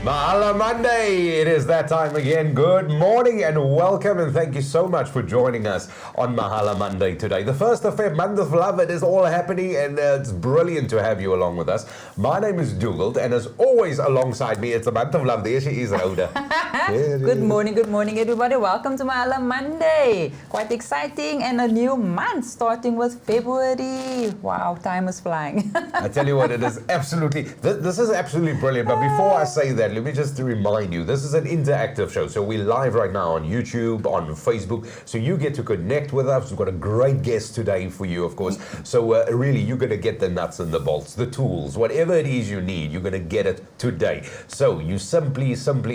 Mahala Monday, it is that time again. Good morning and welcome, and thank you so much for joining us on Mahala Monday today. The 1st of Feb, month of love, it is all happening, and it's brilliant to have you along with us. My name is Dougal, and as always alongside me, it's the month of love. There she is, Rhoda. Good morning everybody. Welcome to Mahala Monday. Quite exciting, and a new month starting with February. Wow, time is flying. I tell you what, it is absolutely, this is absolutely brilliant. But before I say that, let me just remind you, this is an interactive show. So we're live right now on YouTube, on Facebook. So you get to connect with us. We've got a great guest today for you, of course. So really, you're going to get the nuts and the bolts, the tools, whatever it is you need, you're going to get it today. So you simply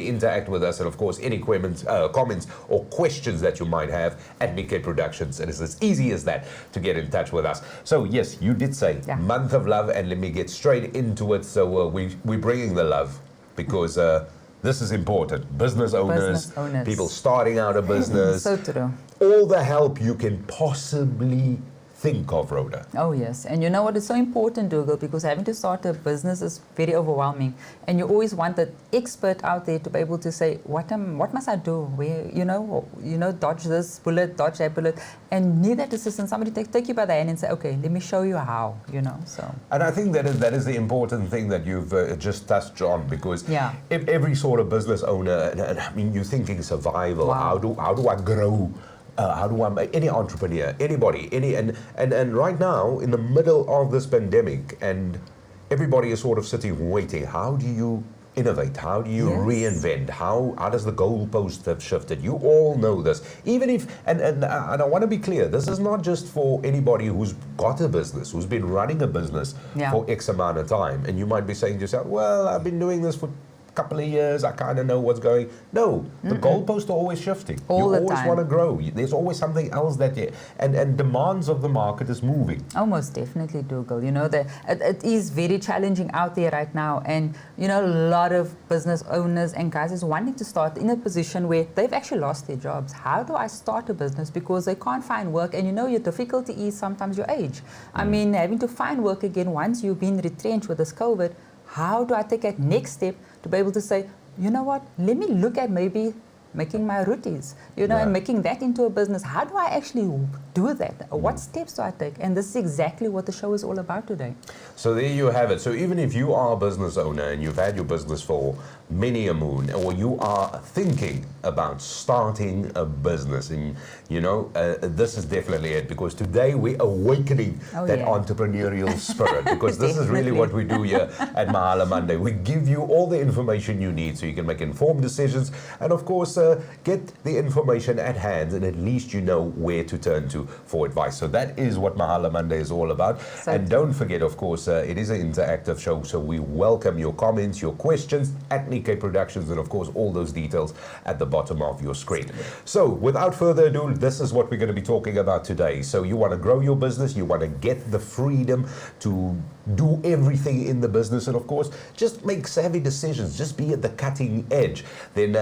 interact with us. And of course, any comments or questions that you might have at Nickay Productions. It is as easy as that to get in touch with us. So yes, you did say month of love, and let me get straight into it. So we're bringing the love, because this is important. Business owners, people starting out a business. So true. All the help you can possibly think of, Rhoda. Oh yes, and you know what is so important, Dougal, because having to start a business is very overwhelming, and you always want the expert out there to be able to say, what must I do? Where, dodge this bullet, dodge that bullet, and need that assistance. Somebody take you by the hand and say, okay, let me show you how. So. And I think that is the important thing that you've just touched on, because if every sort of business owner, and I mean, you're thinking survival. How do I grow? How do I, any entrepreneur, anybody, and right now in the middle of this pandemic, and everybody is sort of sitting waiting. How do you innovate? How do you reinvent? How does the goalpost have shifted? You all know this. Even if, and I want to be clear, this is not just for anybody who's got a business, who's been running a business for X amount of time. And you might be saying to yourself, well, I've been doing this for couple of years, I kind of know what's going. No, the goalposts are always shifting. You always want to grow. There's always something else that and demands of the market is moving. Oh, most definitely, Dougal. It is very challenging out there right now, and a lot of business owners and guys is wanting to start in a position where they've actually lost their jobs. How do I start a business? Because they can't find work, and your difficulty is sometimes your age. I mean, having to find work again once you've been retrenched with this COVID. How do I take that next step to be able to say, you know what, let me look at maybe making my routines, and making that into a business. How do I actually do that? What steps do I take? And this is exactly what the show is all about today. So there you have it. So even if you are a business owner and you've had your business for many a moon, or you are thinking about starting a business, and this is definitely it, because today we're awakening that entrepreneurial spirit, because this is really what we do here at Mahala Monday. We give you all the information you need so you can make informed decisions, and of course get the information at hand, and at least you know where to turn to for advice. So that is what Mahala Monday is all about. And don't forget, of course, it is an interactive show, so we welcome your comments, your questions at Nickay Productions, and of course all those details at the bottom of your screen. So without further ado, this is what we're going to be talking about today. So you want to grow your business, you want to get the freedom to do everything in the business, and of course just make savvy decisions, just be at the cutting edge. Then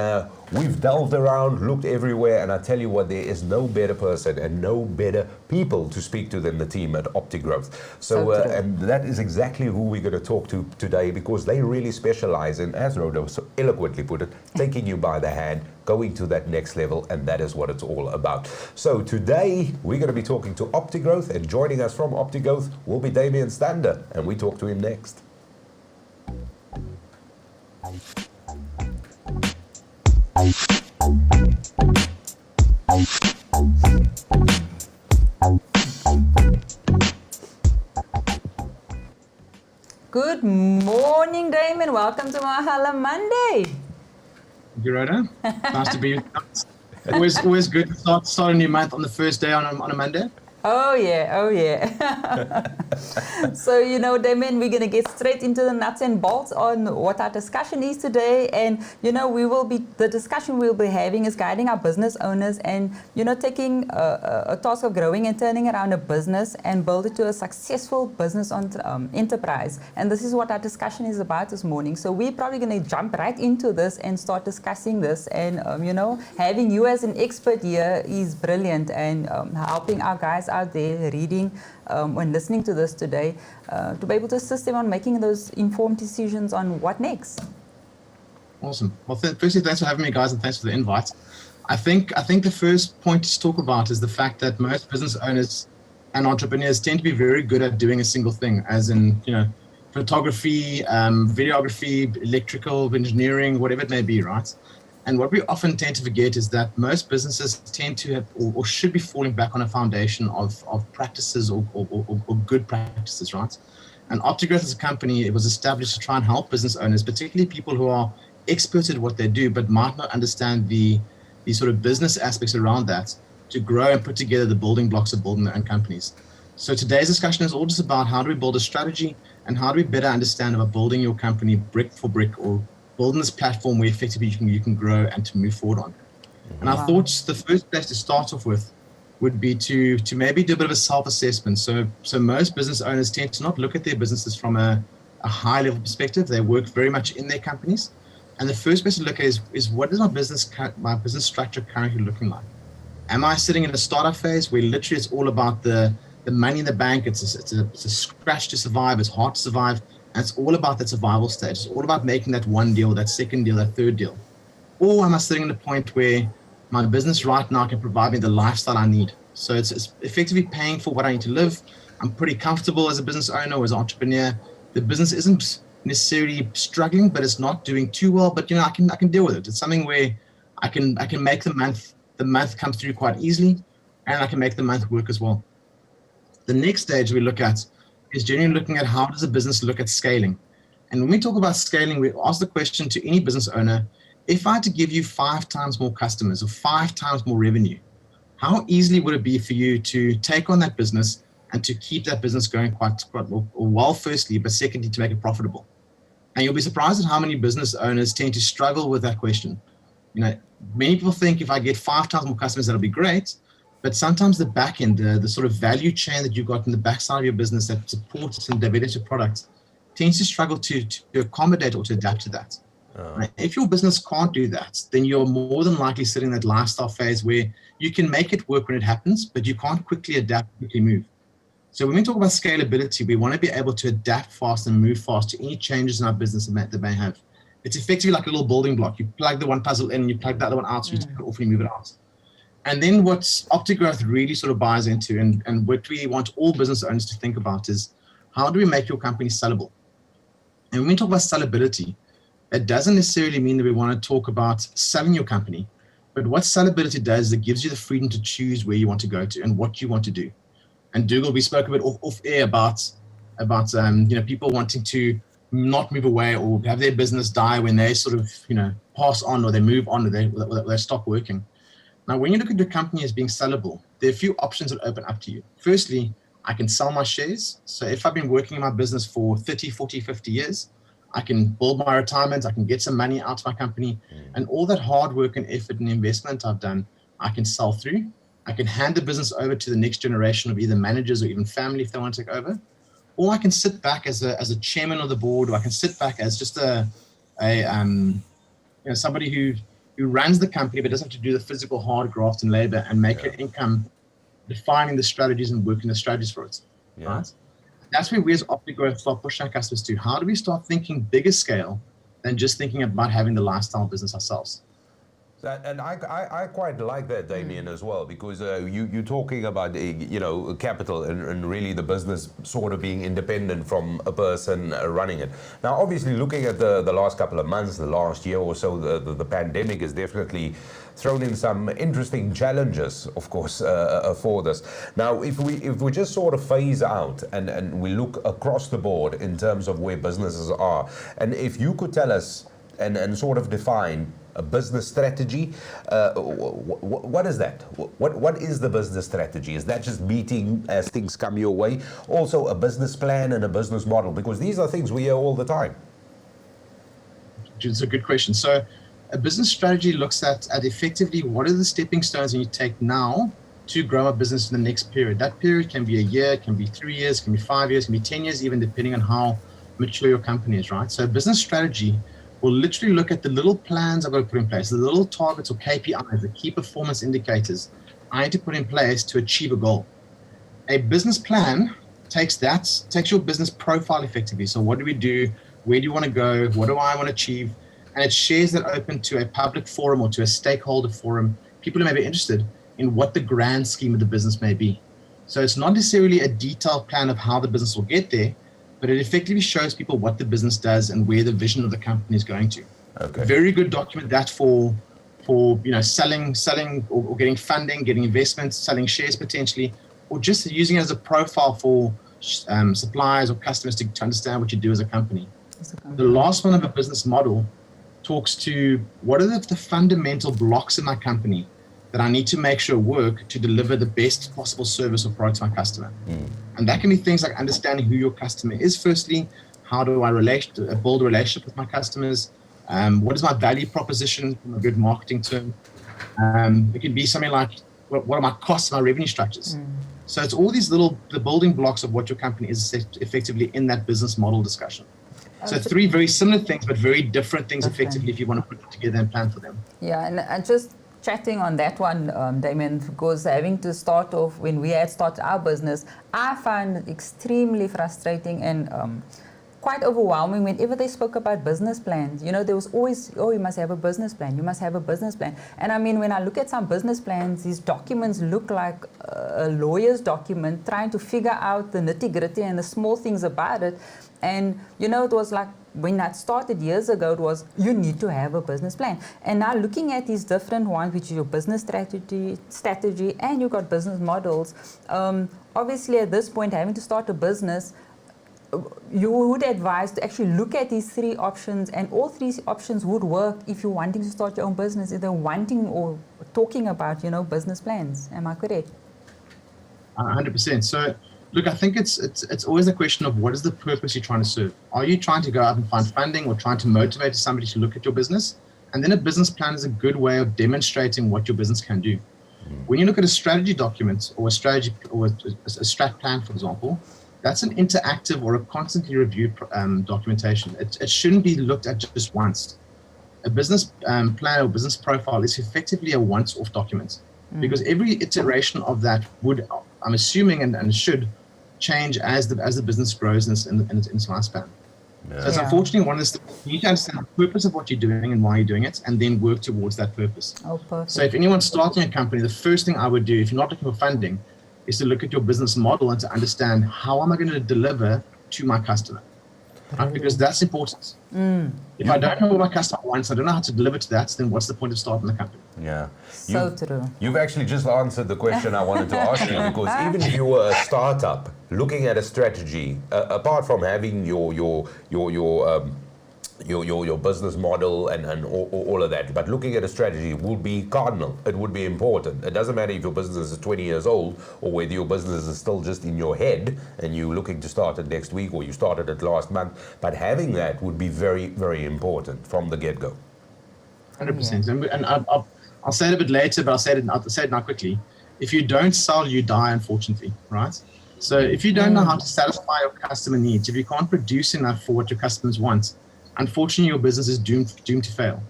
we've delved around, looked everywhere, and I tell you what, there is no better person and no better people to speak to than the team at Optigrowth. So and that is exactly who we're going to talk to today, because they really specialize in, as Rhoda so eloquently put it, taking you by the hand, going to that next level, and that is what it's all about. So today we're going to be talking to Optigrowth, and joining us from Optigrowth will be Damion Stander, and we talk to him next. Good morning, Damion. Welcome to Mahala Monday. Thank you, Rhoda. Nice to be with us. Always good to start a new month on the first day on a Monday. Oh yeah. So, Damion, we're going to get straight into the nuts and bolts on what our discussion is today. And, the discussion we'll be having is guiding our business owners and, taking a task of growing and turning around a business and build it to a successful business enterprise. And this is what our discussion is about this morning. So we're probably going to jump right into this and start discussing this. And, having you as an expert here is brilliant, and helping our guys out there reading and listening to this today to be able to assist them on making those informed decisions on what next. Awesome. Well, firstly, thanks for having me, guys, and thanks for the invite. I think the first point to talk about is the fact that most business owners and entrepreneurs tend to be very good at doing a single thing, as in, photography, videography, electrical engineering, whatever it may be, right? And what we often tend to forget is that most businesses tend to have or should be falling back on a foundation of practices or good practices, right? And Optigrowth as a company, it was established to try and help business owners, particularly people who are experts at what they do, but might not understand the sort of business aspects around that, to grow and put together the building blocks of building their own companies. So today's discussion is all just about how do we build a strategy and how do we better understand about building your company brick for brick, or building this platform where effectively you can grow and to move forward on. And I thought the first place to start off with would be to maybe do a bit of a self-assessment. So most business owners tend to not look at their businesses from a high level perspective. They work very much in their companies. And the first place to look at is what is my business structure currently looking like? Am I sitting in a startup phase where literally it's all about the money in the bank? It's a scratch to survive. It's hard to survive. And it's all about that survival stage. It's all about making that one deal, that second deal, that third deal. Or am I sitting at a point where my business right now can provide me the lifestyle I need? So it's effectively paying for what I need to live. I'm pretty comfortable as a business owner or as an entrepreneur. The business isn't necessarily struggling, but it's not doing too well. But I can deal with it. It's something where I can make the month come through quite easily, and I can make the month work as well. The next stage we look at is genuinely looking at how does a business look at scaling. And when we talk about scaling, we ask the question to any business owner, if I had to give you 5 times more customers or 5 times more revenue, how easily would it be for you to take on that business and to keep that business going quite well, firstly, but secondly, to make it profitable? And you'll be surprised at how many business owners tend to struggle with that question. Many people think if I get 5 times more customers, that'll be great. But sometimes the back end, the sort of value chain that you've got in the backside of your business that supports and develops your products, tends to struggle to accommodate or to adapt to that. Right? If your business can't do that, then you're more than likely sitting in that lifestyle phase where you can make it work when it happens, but you can't quickly adapt, quickly move. So when we talk about scalability, we want to be able to adapt fast and move fast to any changes in our business that may have. It's effectively like a little building block. You plug the one puzzle in, you plug the other one out, so you take it off and you move it out. And then what Optigrowth really sort of buys into, and what we want all business owners to think about, is how do we make your company sellable? And when we talk about sellability, it doesn't necessarily mean that we want to talk about selling your company, but what sellability does is it gives you the freedom to choose where you want to go to and what you want to do. And Dougal, we spoke a bit off air about people wanting to not move away or have their business die when they sort of pass on, or they move on, or they stop working. Now, when you look at your company as being sellable, there are a few options that open up to you. Firstly, I can sell my shares. So if I've been working in my business for 30, 40, 50 years, I can build my retirement, I can get some money out of my company, and all that hard work and effort and investment I've done, I can sell through. I can hand the business over to the next generation of either managers or even family if they want to take over. Or I can sit back as a chairman of the board, or I can sit back as just somebody who runs the company but doesn't have to do the physical hard graft and labor and make an income defining the strategies and working the strategies for it. Right? That's where we as Optigrowth start pushing our customers to. How do we start thinking bigger scale than just thinking about having the lifestyle business ourselves? And I quite like that, Damion, as well, because you're talking about capital and really the business sort of being independent from a person running it. Now, obviously, looking at the last couple of months, the last year or so, the pandemic has definitely thrown in some interesting challenges, of course, for this. Now, if we just sort of phase out and we look across the board in terms of where businesses are, and if you could tell us and sort of define a business strategy, what is that? What is the business strategy? Is that just meeting as things come your way? Also a business plan and a business model, because these are things we hear all the time. It's a good question. So a business strategy looks at effectively what are the stepping stones you take now to grow a business in the next period. That period can be a year, it can be 3 years, it can be 5 years, it can be 10 years, even depending on how mature your company is, right? So a business strategy will literally look at the little plans I've got to put in place, the little targets or KPIs, the key performance indicators I need to put in place to achieve a goal. A business plan takes your business profile effectively. So what do we do? Where do you want to go? What do I want to achieve? and it shares that open to a public forum or to a stakeholder forum, people who may be interested in what the grand scheme of the business may be. So it's not necessarily a detailed plan of how the business will get there, but it effectively shows people what the business does and where the vision of the company is going to. Okay. Very good document that for selling or getting funding, getting investments, selling shares potentially, or just using it as a profile for suppliers or customers to understand what you do as a company. The last one of a business model talks to what are the fundamental blocks in my company that I need to make sure work to deliver the best possible service or product to my customer. And that can be things like understanding who your customer is firstly, how do I build a relationship with my customers, what is my value proposition from a good marketing term. It can be something like, what are my costs, my revenue structures? So it's all these the building blocks of what your company is effectively in that business model discussion. So 3 very similar things, but very different things effectively if you want to put them together and plan for them. Yeah, and just chatting on that one, Damion, because having to start off when we had started our business, I found it extremely frustrating and quite overwhelming whenever they spoke about business plans. You know, there was always, you must have a business plan, you must have a business plan. And I mean, when I look at some business plans, these documents look like a lawyer's document trying to figure out the nitty-gritty and the small things about it. And, you know, it was like, when I started years ago, it was, you need to have a business plan. And now looking at these different ones, which is your business strategy, and you've got business models, obviously at this point, having to start a business, you would advise to actually look at these 3 options, and all 3 options would work if you're wanting to start your own business, either wanting or talking about, you know, business plans. Am I correct? 100%. So, look, I think it's always a question of what is the purpose you're trying to serve. Are you trying to go out and find funding or trying to motivate somebody to look at your business? And then a business plan is a good way of demonstrating what your business can do. When you look at a strategy document or a strategy or a strat plan, for example, that's an interactive or a constantly reviewed documentation. It shouldn't be looked at just once. A business plan or business profile is effectively a once-off document because every iteration of that would, I'm assuming, and should change as the business grows in its lifespan. Yeah. So it's unfortunately one of the things you need to understand the purpose of what you're doing and why you're doing it, and then work towards that purpose. Oh, perfect. So if anyone's starting a company, the first thing I would do, if you're not looking for funding, is to look at your business model and to understand how am I going to deliver to my customer, right? Because that's important. If I don't know what my customer wants, I don't know how to deliver to that, then what's the point of starting the company? Yeah. So true. You've actually just answered the question I wanted to ask you, because even if you were a startup looking at a strategy, apart from having your business model and all of that, but looking at a strategy would be cardinal. It would be important. It doesn't matter if your business is 20 years old or whether your business is still just in your head and you're looking to start it next week or you started it last month, but having that would be very, very important from the get-go. 100%. And I'll say it a bit later, but I'll say it now quickly. If you don't sell, you die, unfortunately, right? So if you don't know how to satisfy your customer needs, if you can't produce enough for what your customers want, unfortunately, your business is doomed to fail.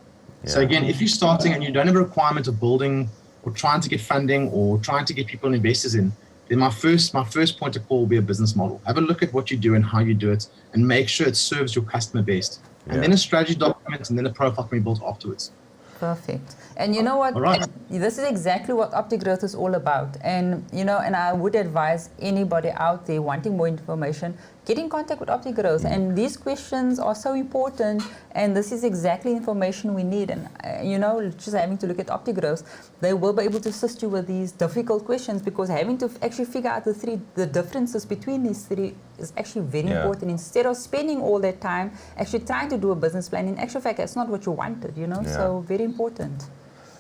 Yeah. So again, if you're starting and you don't have a requirement of building or trying to get funding or trying to get people and investors in, then my first point of call will be a business model. Have a look at what you do and how you do it, and make sure it serves your customer best. And then a strategy document, and then a profile can be built afterwards. Perfect. And you know what? Right. This is exactly what Optigrowth is all about. And you know, and I would advise anybody out there wanting more information, get in contact with Optigrowth. And these questions are so important, and this is exactly information we need. And you know, just having to look at Optigrowth, they will be able to assist you with these difficult questions, because having to actually figure out the differences between these 3 is actually very important. Instead of spending all that time actually trying to do a business plan, in actual fact, that's not what you wanted, you know. So very important.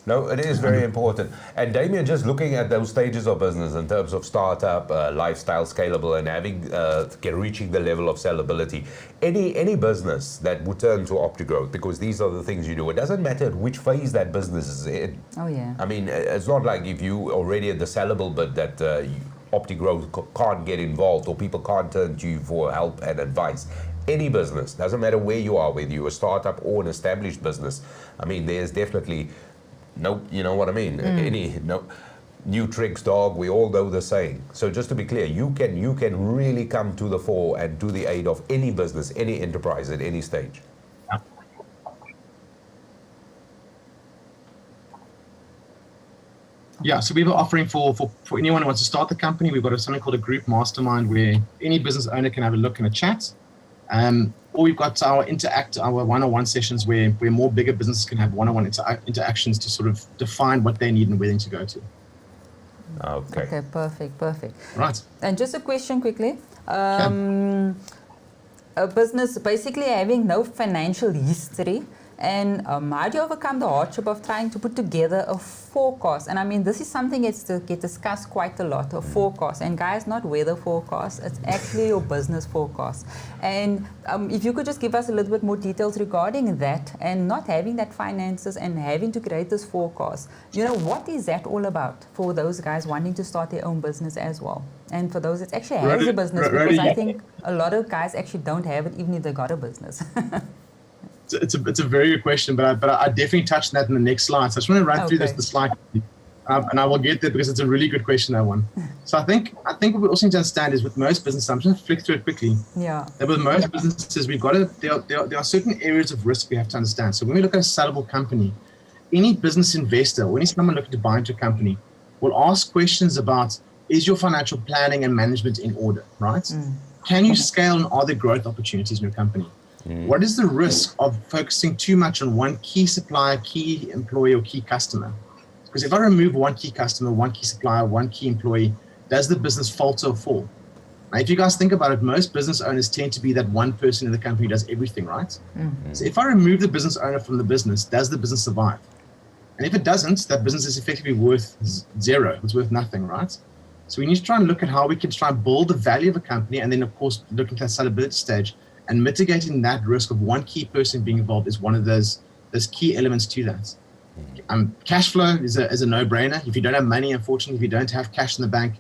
No, it is very important. And Damion, just looking at those stages of business in terms of startup, lifestyle, scalable, and having reaching the level of sellability, any business that would turn to Optigrowth, because these are the things you do. It doesn't matter which phase that business is in. Oh yeah. I mean, it's not like if you already at the sellable bit that Optigrowth can't get involved or people can't turn to you for help and advice. Any business, doesn't matter where you are, whether you're a startup or an established business. I mean, there's definitely no, you know what I mean? New tricks, dog, we all know the saying. So just to be clear, you can really come to the fore and to the aid of any business, any enterprise at any stage. Yeah, so we have an offering for anyone who wants to start the company. We've got something called a group mastermind where any business owner can have a look and a chat. Or we've got our one-on-one sessions where more bigger businesses can have one-on-one interactions to sort of define what they need and where they need to go to. Okay, perfect. Right. And just a question quickly. A business basically having no financial history, and how do you overcome the hardship of trying to put together a forecast? And I mean, this is something that's to get discussed quite a lot, a forecast. And guys, not weather forecast, it's actually your business forecast. And if you could just give us a little bit more details regarding that, and not having that finances and having to create this forecast. What is that all about for those guys wanting to start their own business as well? And for those that actually has a business, because I think a lot of guys actually don't have it, even if they got a business. It's a very good question, but I definitely touched on that in the next slide. So I just want to run through the slide, and I will get there because it's a really good question, that one. So I think what we also need to understand is with most businesses, I'm just going to flick through it quickly. Yeah. That with most businesses, there are certain areas of risk we have to understand. So when we look at a sellable company, any business investor or any someone looking to buy into a company will ask questions about, is your financial planning and management in order, right? Can you scale, and are there growth opportunities in your company? What is the risk of focusing too much on one key supplier, key employee, or key customer? Because if I remove one key customer, one key supplier, one key employee, does the business falter or fall? Now, if you guys think about it, most business owners tend to be that one person in the company who does everything, right? So if I remove the business owner from the business, does the business survive? And if it doesn't, that business is effectively worth zero. It's worth nothing, right? So we need to try and look at how we can try and build the value of a company, and then, of course, look at that sellability stage. And mitigating that risk of one key person being involved is one of those key elements to that. Cash flow is a no-brainer. If you don't have money, unfortunately, if you don't have cash in the bank,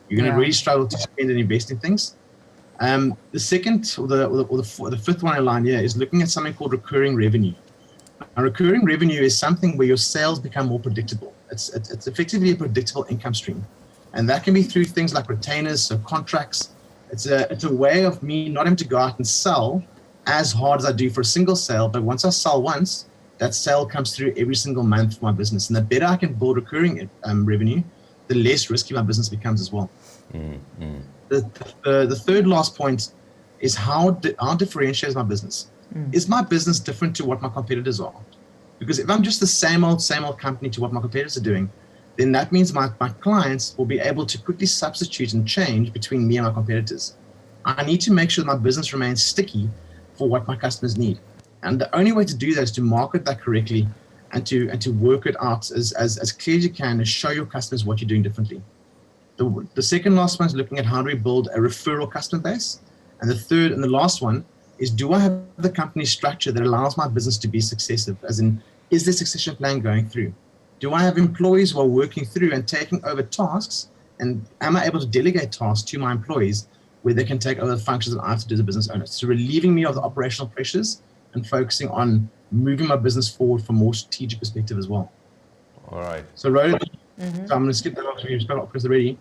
you're going to really struggle to spend and invest in things. The second or the fifth one in line here is looking at something called recurring revenue. Now, recurring revenue is something where your sales become more predictable. It's effectively a predictable income stream, and that can be through things like retainers, so contracts. It's a way of me not having to go out and sell as hard as I do for a single sale, but once I sell once, that sale comes through every single month for my business. And the better I can build recurring revenue, the less risky my business becomes as well. The third last point is how differentiates my business. Is my business different to what my competitors are? Because if I'm just the same old company to what my competitors are doing, then that means my clients will be able to quickly substitute and change between me and my competitors. I need to make sure that my business remains sticky for what my customers need. And the only way to do that is to market that correctly and to work it out as clear as you can and show your customers what you're doing differently. The second last one is looking at how do we build a referral customer base. And the third and the last one is, do I have the company structure that allows my business to be successive? As in, is the succession plan going through? Do I have employees who are working through and taking over tasks? And am I able to delegate tasks to my employees where they can take over the functions that I have to do as a business owner? So relieving me of the operational pressures and focusing on moving my business forward from a more strategic perspective as well. All right. So Rhoda, so I'm going to skip that off. You've spoken about already.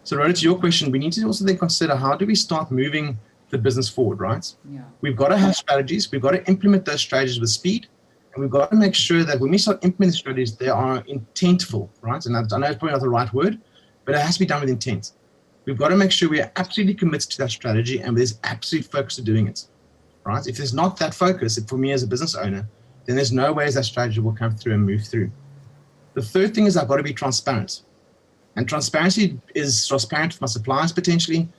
So Rhoda, to your question, we need to also then consider, how do we start moving the business forward, right? Yeah. We've got to have strategies. We've got to implement those strategies with speed. And we've got to make sure that when we start implementing strategies, they are intentful, right? And I know it's probably not the right word, but it has to be done with intent. We've got to make sure we are absolutely committed to that strategy and there's absolute focus to doing it, right? If there's not that focus, for me as a business owner, then there's no ways that strategy will come through and move through. The third thing is I've got to be transparent. And transparency is transparent with my suppliers potentially,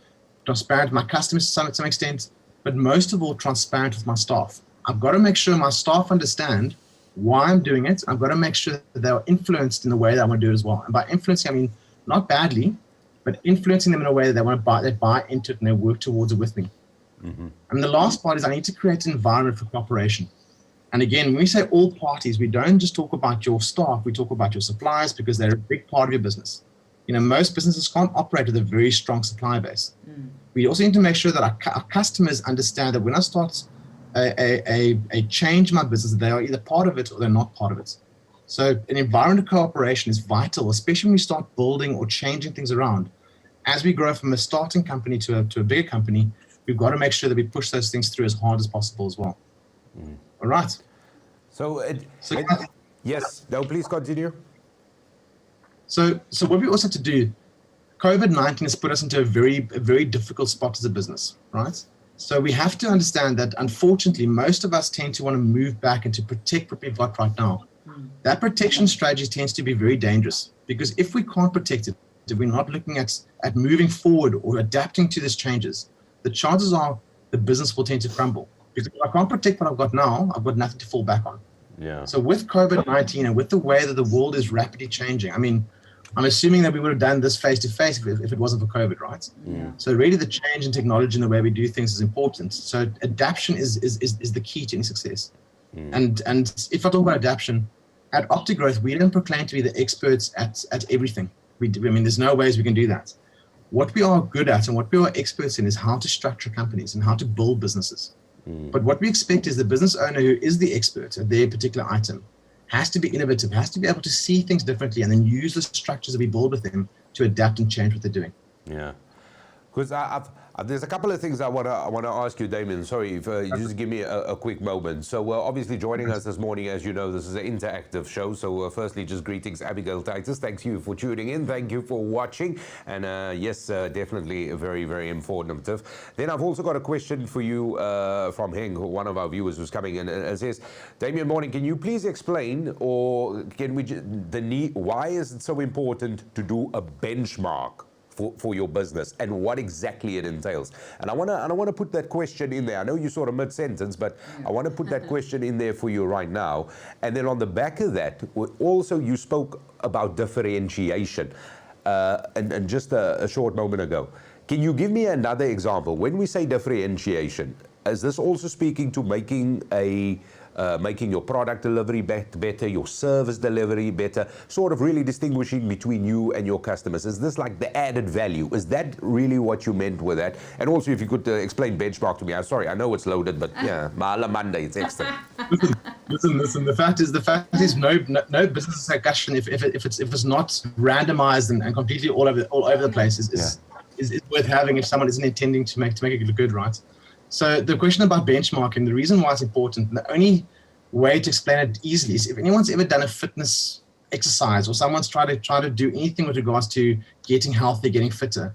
transparent with my customers to some extent, but most of all, transparent with my staff. I've got to make sure my staff understand why I'm doing it. I've got to make sure that they're influenced in the way that I want to do it as well. And by influencing, I mean not badly, but influencing them in a way that they buy into it and they work towards it with me. And the last part is I need to create an environment for cooperation. And again, when we say all parties, we don't just talk about your staff, we talk about your suppliers because they're a big part of your business. You know, most businesses can't operate with a very strong supplier base. We also need to make sure that our customers understand that when I start a change in my business, they are either part of it or they're not part of it. So an environment of cooperation is vital, especially when we start building or changing things around. As we grow from a starting company to a bigger company, we've got to make sure that we push those things through as hard as possible as well. All right. So, yes, no, please continue. So what we also have to do, COVID-19 has put us into a very difficult spot as a business, right? So we have to understand that, unfortunately, most of us tend to want to move back and to protect what we've got right now. That protection strategy tends to be very dangerous, because if we can't protect it, if we're not looking at moving forward or adapting to these changes, the chances are the business will tend to crumble. Because if I can't protect what I've got now, I've got nothing to fall back on. Yeah. So with COVID-19 and with the way that the world is rapidly changing, I mean, I'm assuming that we would have done this face-to-face if it wasn't for COVID, right? Yeah. So really the change in technology and the way we do things is important. So adaptation is the key to any success. And if I talk about adaptation, at Optigrowth, we don't proclaim to be the experts at everything. I mean, there's no ways we can do that. What we are good at and what we are experts in is how to structure companies and how to build businesses. But what we expect is the business owner who is the expert at their particular item has to be innovative, has to be able to see things differently, and then use the structures that we build with them to adapt and change what they're doing. Yeah. Because there's a couple of things I want to ask you, Damion. Sorry, if you just give me a quick moment. So obviously joining us this morning, as you know, this is an interactive show. So firstly, just greetings, Abigail Titus. Thanks you for tuning in. Thank you for watching. And yes, definitely very, very informative. Then I've also got a question for you from Heng, one of our viewers who's coming in, and says, Damion, morning, can you please explain, or can we why is it so important to do a benchmark for your business and what exactly it entails? And I want to put that question in there. I know you're sort of mid-sentence, but I want to put that question in there for you right now. And then on the back of that, also you spoke about differentiation and just a short moment ago. Can you give me another example? When we say differentiation, is this also speaking to making your product delivery better, your service delivery better, sort of really distinguishing between you and your customers? Is this like the added value? Is that really what you meant with that? And also, if you could explain benchmark to me. I'm sorry, I know it's loaded, but yeah, Mahala Monday, it's extra. Listen. The fact is, no business discussion if it's not randomized and completely all over the place is worth having if someone isn't intending to make it look good, right? So the question about benchmarking, the reason why it's important, and the only way to explain it easily is if anyone's ever done a fitness exercise or someone's tried to do anything with regards to getting healthy, getting fitter,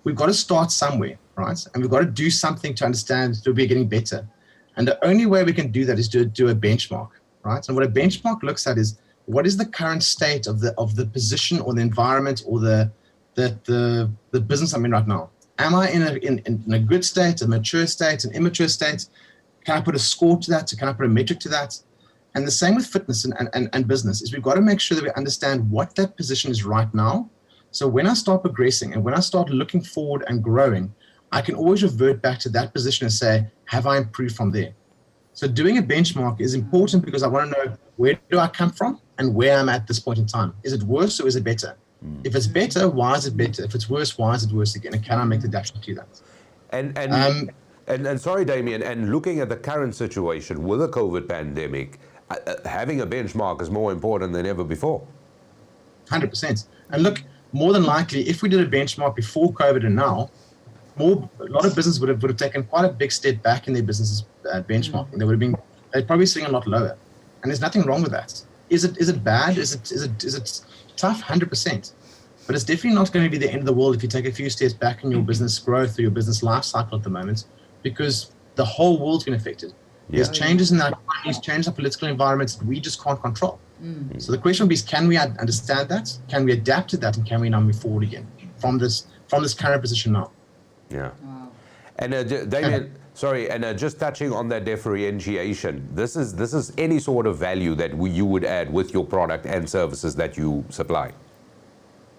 we've got to start somewhere, right? And we've got to do something to understand that we're getting better. And the only way we can do that is to do a benchmark, right? And what a benchmark looks at is what is the current state of the position or the environment or the business I'm in right now. Am I in a good state, a mature state, an immature state? Can I put a score to that? Can I put a metric to that? And the same with fitness and business is we've got to make sure that we understand what that position is right now. So when I start progressing and when I start looking forward and growing, I can always revert back to that position and say, have I improved from there? So doing a benchmark is important because I want to know where do I come from and where I'm at this point in time. Is it worse or is it better? If it's better, why is it better? If it's worse, why is it worse again? And can I make the adaptation to that? And sorry, Damion, and looking at the current situation with the COVID pandemic, having a benchmark is more important than ever before. 100%. And look, more than likely, if we did a benchmark before COVID and now, a lot of business would have taken quite a big step back in their business benchmarking. They'd probably sitting a lot lower, and there's nothing wrong with that. Is it bad? Is it tough? 100%. But it's definitely not going to be the end of the world if you take a few steps back in your business growth or your business life cycle at the moment, because the whole world's been affected. There's changes in our economies, changes in our political environments that we just can't control. So the question will be, can we understand that? Can we adapt to that? And can we now move forward again from this current position now? Yeah. Wow. And Damion, sorry, and just touching on that differentiation, this is any sort of value that you would add with your product and services that you supply.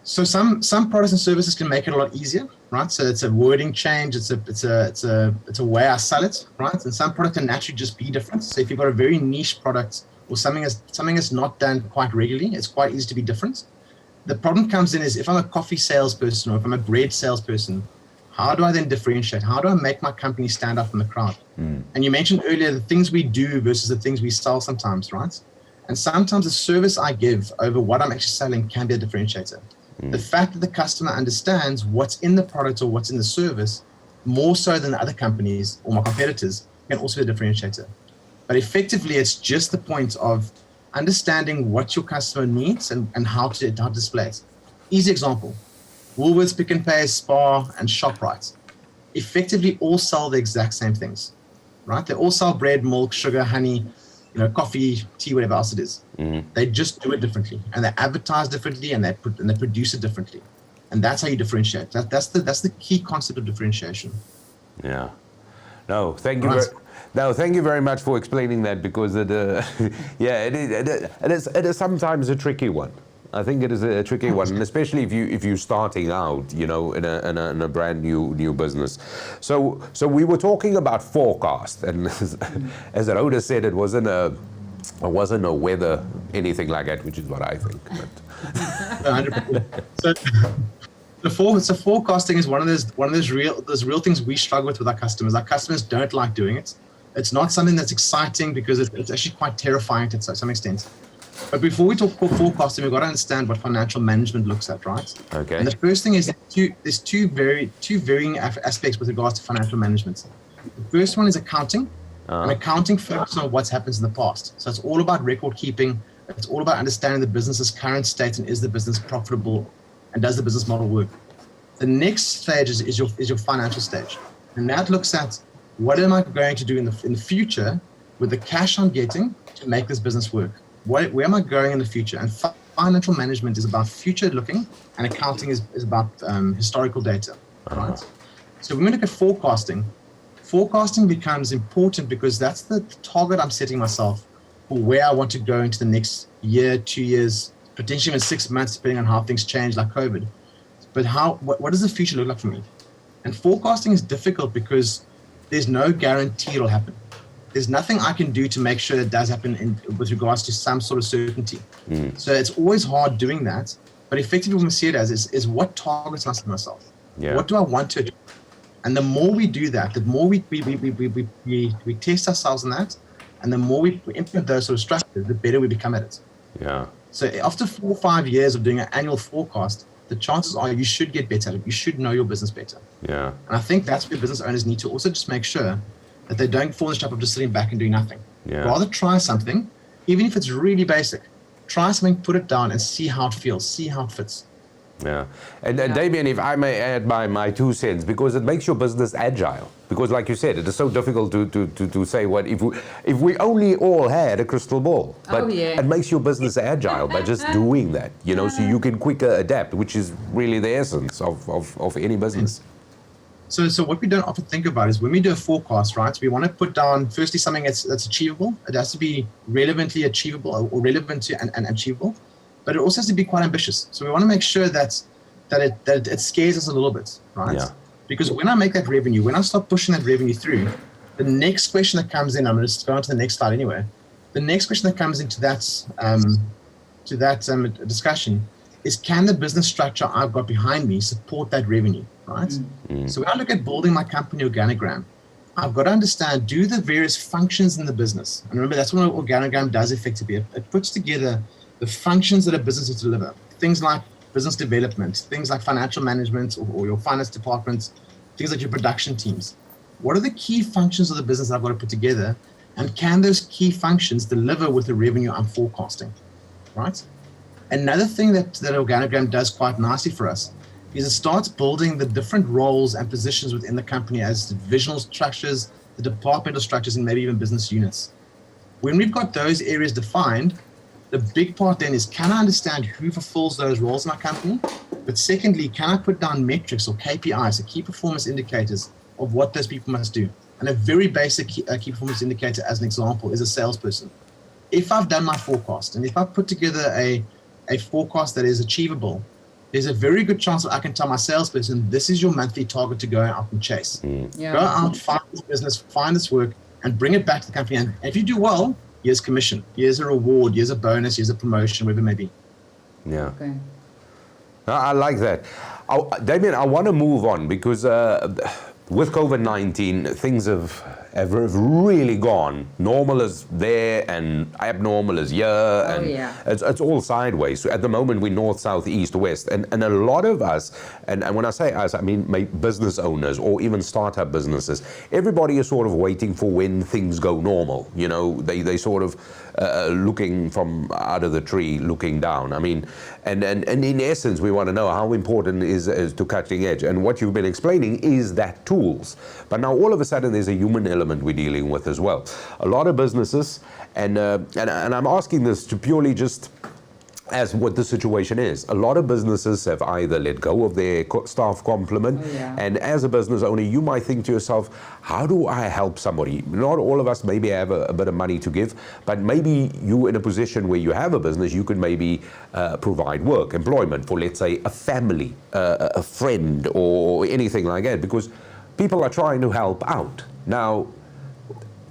So some products and services can make it a lot easier, right? So it's a wording change, it's a way I sell it, right? And some products can naturally just be different. So if you've got a very niche product or something that's not done quite regularly, it's quite easy to be different. The problem comes in is if I'm a coffee salesperson or if I'm a bread salesperson, how do I then differentiate? How do I make my company stand out from the crowd? And you mentioned earlier the things we do versus the things we sell sometimes, right? And sometimes the service I give over what I'm actually selling can be a differentiator. The fact that the customer understands what's in the product or what's in the service more so than other companies or my competitors can also be a differentiator. But effectively, it's just the point of understanding what your customer needs and how to display it. Easy example, Woolworths, Pick n Pay, Spar, and ShopRite effectively all sell the exact same things, right? They all sell bread, milk, sugar, honey, coffee, tea, whatever else it is. They just do it differently, and they advertise differently, and they produce it differently, and that's how you differentiate. That's the key concept of differentiation. Yeah. No, thank you. Right. Thank you very much for explaining that, because it is sometimes a tricky one. I think it is a tricky one, and especially if you're starting out, in a brand new business. So we were talking about forecast, and as Rhoda said, it wasn't a weather anything like that, which is what I think. But. 100%. So forecasting is one of those real things we struggle with our customers. Our customers don't like doing it. It's not something that's exciting, because it's actually quite terrifying to some extent. But before we talk forecasting, we've got to understand what financial management looks at, right? Okay. And the first thing is there's two varying aspects with regards to financial management. The first one is accounting, and accounting focuses on what's happened in the past. So it's all about record keeping. It's all about understanding the business's current state, and is the business profitable, and does the business model work. The next stage is your financial stage, and that looks at what am I going to do in the future with the cash I'm getting to make this business work. Where am I going in the future? And financial management is about future looking, and accounting is about historical data, right? So when we look at forecasting becomes important, because that's the target I'm setting myself for where I want to go into the next year, 2 years, potentially even 6 months, depending on how things change, like COVID. But what does the future look like for me? And forecasting is difficult because there's no guarantee it'll happen. There's nothing I can do to make sure it does happen with regards to some sort of certainty. So it's always hard doing that. But effectively, what we see it as is what targets I set myself. Yeah. What do I want to do? And the more we do that, the more we test ourselves on that, and the more we implement those sort of structures, the better we become at it. Yeah. So after 4 or 5 years of doing an annual forecast, the chances are you should get better at it. You should know your business better. Yeah. And I think that's where business owners need to also just make sure that they don't fall in the trap of just sitting back and doing nothing. Yeah. Rather try something, even if it's really basic. Try something, put it down, and see how it feels, see how it fits. Yeah. And Damion, if I may add my 2 cents, because it makes your business agile. Because like you said, it is so difficult to say what if we only all had a crystal ball. But it makes your business agile by just doing that, so you can quicker adapt, which is really the essence of any business. So what we don't often think about is when we do a forecast, right? We want to put down firstly something that's achievable. It has to be relevantly achievable or relevant to and achievable, but it also has to be quite ambitious. So we want to make sure that it scares us a little bit, right? Yeah. Because when I make that revenue, when I start pushing that revenue through, the next question that comes in, I'm going to go on to the next slide anyway. The next question that comes into that discussion is, can the business structure I've got behind me support that revenue, right? So when I look at building my company organogram, I've got to understand, do the various functions in the business, and remember that's what an organogram does effectively. It puts together the functions that a business will deliver. Things like business development, things like financial management or your finance department, things like your production teams. What are the key functions of the business I've got to put together? And can those key functions deliver with the revenue I'm forecasting, right? Another thing that organogram does quite nicely for us is it starts building the different roles and positions within the company as divisional structures, the departmental structures, and maybe even business units. When we've got those areas defined, the big part then is, can I understand who fulfills those roles in my company? But secondly, can I put down metrics or KPIs, so key performance indicators of what those people must do? And a very basic key performance indicator, as an example, is a salesperson. If I've done my forecast, and if I've put together a forecast that is achievable, there's a very good chance that I can tell my salesperson, this is your monthly target to go out and chase. Go out, find this business, find this work, and bring it back to the company. And if you do well, here's commission, here's a reward, here's a bonus, here's a promotion, whatever it may be. Yeah. Okay. I like that. Damion, I want to move on because with COVID-19, things have have really gone. Normal is there and abnormal is here, and it's all sideways. So at the moment we're north, south, east, west, and a lot of us, and when I say us, I mean business owners or even startup businesses, everybody is sort of waiting for when things go normal. You know, they sort of looking from out of the tree, looking down. I mean, and in essence, we want to know how important is to cutting edge. And what you've been explaining is that tools. But now all of a sudden, there's a human element we're dealing with as well. A lot of businesses, and I'm asking this to purely just as what the situation is. A lot of businesses have either let go of their staff complement, and as a business owner, you might think to yourself, how do I help somebody? Not all of us maybe have a bit of money to give, but maybe you in a position where you have a business, you could maybe provide work, employment for, let's say, a family, a friend, or anything like that, because people are trying to help out. Now,